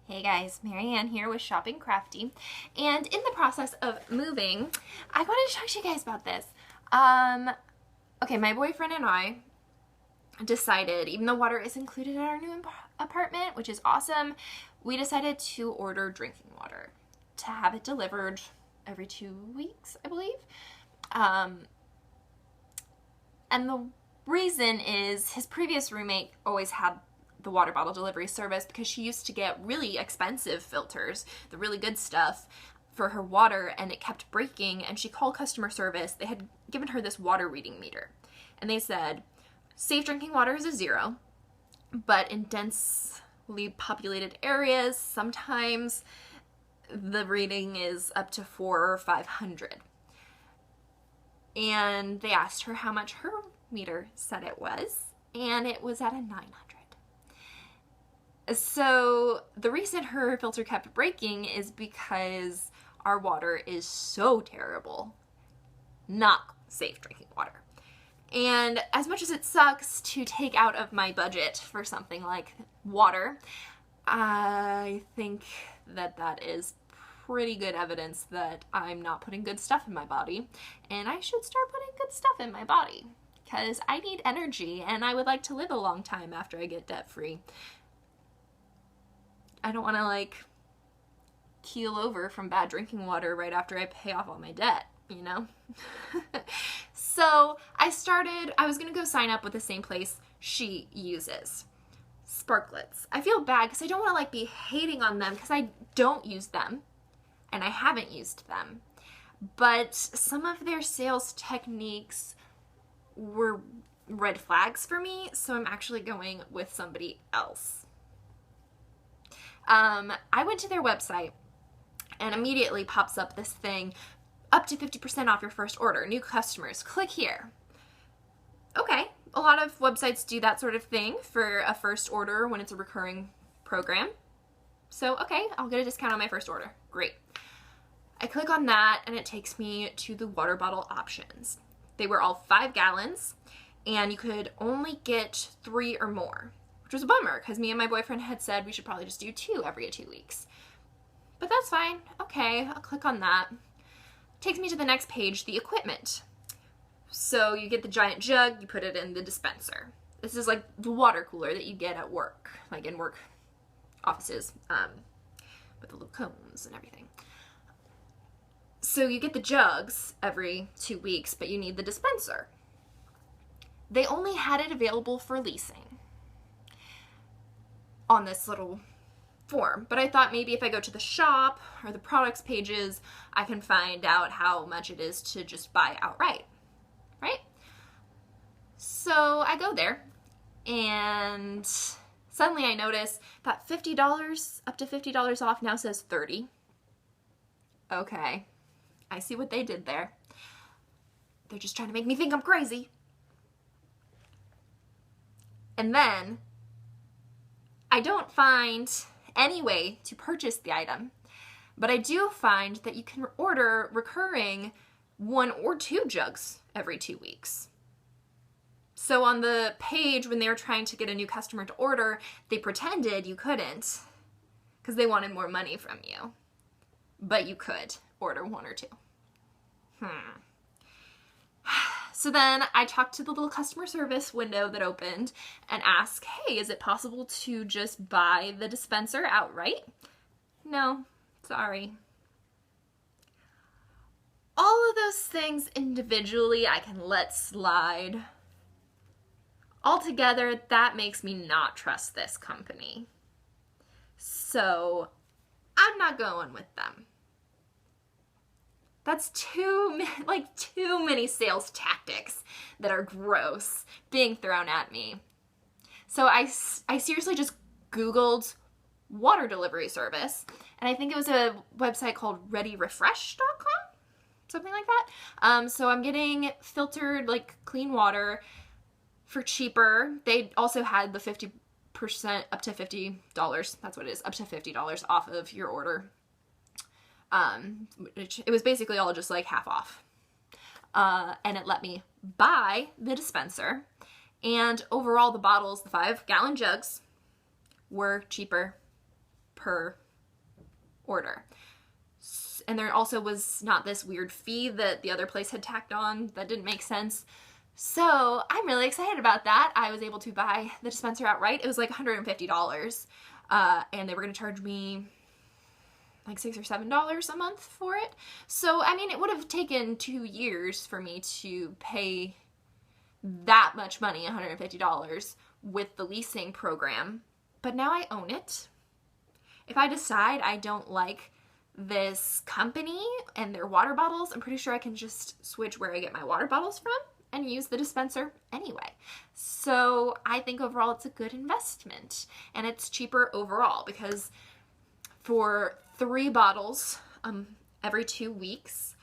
Hey guys, Marianne here with Shopping Crafty, and in the process of moving, I wanted to talk to you guys about this. Okay, my boyfriend and I decided, even though water is included in our new apartment, which is awesome, we decided to order drinking water to have it delivered every 2 weeks, I believe. And the reason is his previous roommate always had the water bottle delivery service because she used to get really expensive filters, the really good stuff, for her water, and it kept breaking, and she called customer service. They had given her this water reading meter, and they said safe drinking water is a 0, but in densely populated areas sometimes the reading is up to 400 or 500. And they asked her how much her meter said it was, and it was at a 900. So the reason her filter kept breaking is because our water is so terrible, not safe drinking water. And as much as it sucks to take out of my budget for something like water, I think that that is pretty good evidence that I'm not putting good stuff in my body, and I should start putting good stuff in my body because I need energy and I would like to live a long time after I get debt free. I don't want to keel over from bad drinking water right after I pay off all my debt, you know? So I was going to go sign up with the same place she uses, Sparklets. I feel bad because I don't want to be hating on them because I don't use them and I haven't used them. But some of their sales techniques were red flags for me, so I'm actually going with somebody else. I went to their website and immediately pops up this thing, up to 50% off your first order, new customers, click here. Okay, a lot of websites do that sort of thing for a first order when it's a recurring program. So, okay, I'll get a discount on my first order. Great. I click on that and it takes me to the water bottle options. They were all 5 gallons and you could only get 3 or more, which was a bummer because me and my boyfriend had said we should probably just do 2 every 2 weeks. But that's fine. Okay, I'll click on that. Takes me to the next page, the equipment. So you get the giant jug, you put it in the dispenser. This is like the water cooler that you get at work, like in work offices, with the little cones and everything. So you get the jugs every 2 weeks, but you need the dispenser. They only had it available for leasing on this little form, but I thought maybe if I go to the shop or the products pages, I can find out how much it is to just buy outright, right? So I go there and suddenly I notice that $50, up to $50 off now says 30. Okay, I see what they did there. They're just trying to make me think I'm crazy. And then I don't find any way to purchase the item, but I do find that you can order recurring 1 or 2 jugs every 2 weeks. So on the page when they were trying to get a new customer to order, they pretended you couldn't because they wanted more money from you, but you could order 1 or 2. So then I talked to the little customer service window that opened and asked, hey, is it possible to just buy the dispenser outright? No, sorry. All of those things individually I can let slide. Altogether, that makes me not trust this company. So I'm not going with them. That's too many sales tactics that are gross being thrown at me. So I seriously just Googled water delivery service, and I think it was a website called readyrefresh.com, something like that. So I'm getting filtered, clean water for cheaper. They also had the 50% up to $50. That's what it is, up to $50 off of your order. It was basically all just half off. And it let me buy the dispenser, and overall the bottles, the 5-gallon jugs, were cheaper per order. And there also was not this weird fee that the other place had tacked on that didn't make sense. So I'm really excited about that. I was able to buy the dispenser outright. It was like $150. And they were going to charge me like $6 or $7 a month for it. So, I mean, it would have taken 2 years for me to pay that much money, $150, with the leasing program. But now I own it. If I decide I don't like this company and their water bottles, I'm pretty sure I can just switch where I get my water bottles from and use the dispenser anyway. So I think overall it's a good investment, and it's cheaper overall because for 3 bottles every 2 weeks,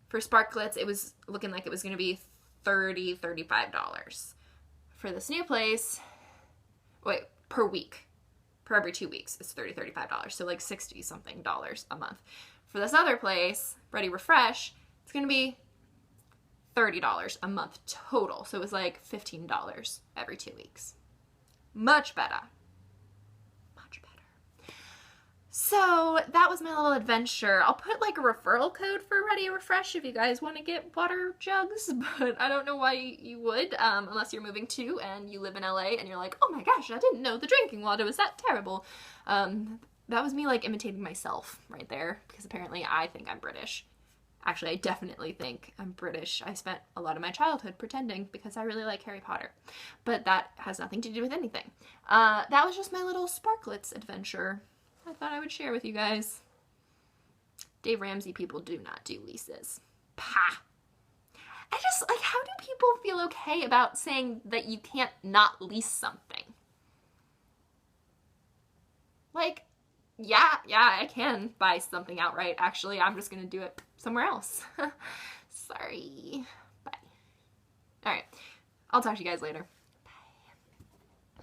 for Sparklets it was looking like it was going to be $30, $35. For this new place, per week. Per every 2 weeks, it's $30, $35. So like $60 something a month. For this other place, Ready Refresh, it's going to be $30 a month total. So it was like $15 every 2 weeks. Much better. Much better. So that was my little adventure. I'll put like a referral code for Ready Refresh if you guys want to get water jugs, but I don't know why you would, unless you're moving to and you live in LA and you're like, oh my gosh, I didn't know the drinking water was that terrible. That was me like imitating myself right there, because apparently I think I'm British. Actually, I definitely think I'm British. I spent a lot of my childhood pretending because I really like Harry Potter. But that has nothing to do with anything. That was just my little Sparklets adventure I thought I would share with you guys. Dave Ramsey people do not do leases. Pah! I just, like, how do people feel okay about saying that you can't not lease something? Like, yeah, I can buy something outright. Actually, I'm just gonna do it somewhere else. Sorry. Bye. Alright, I'll talk to you guys later.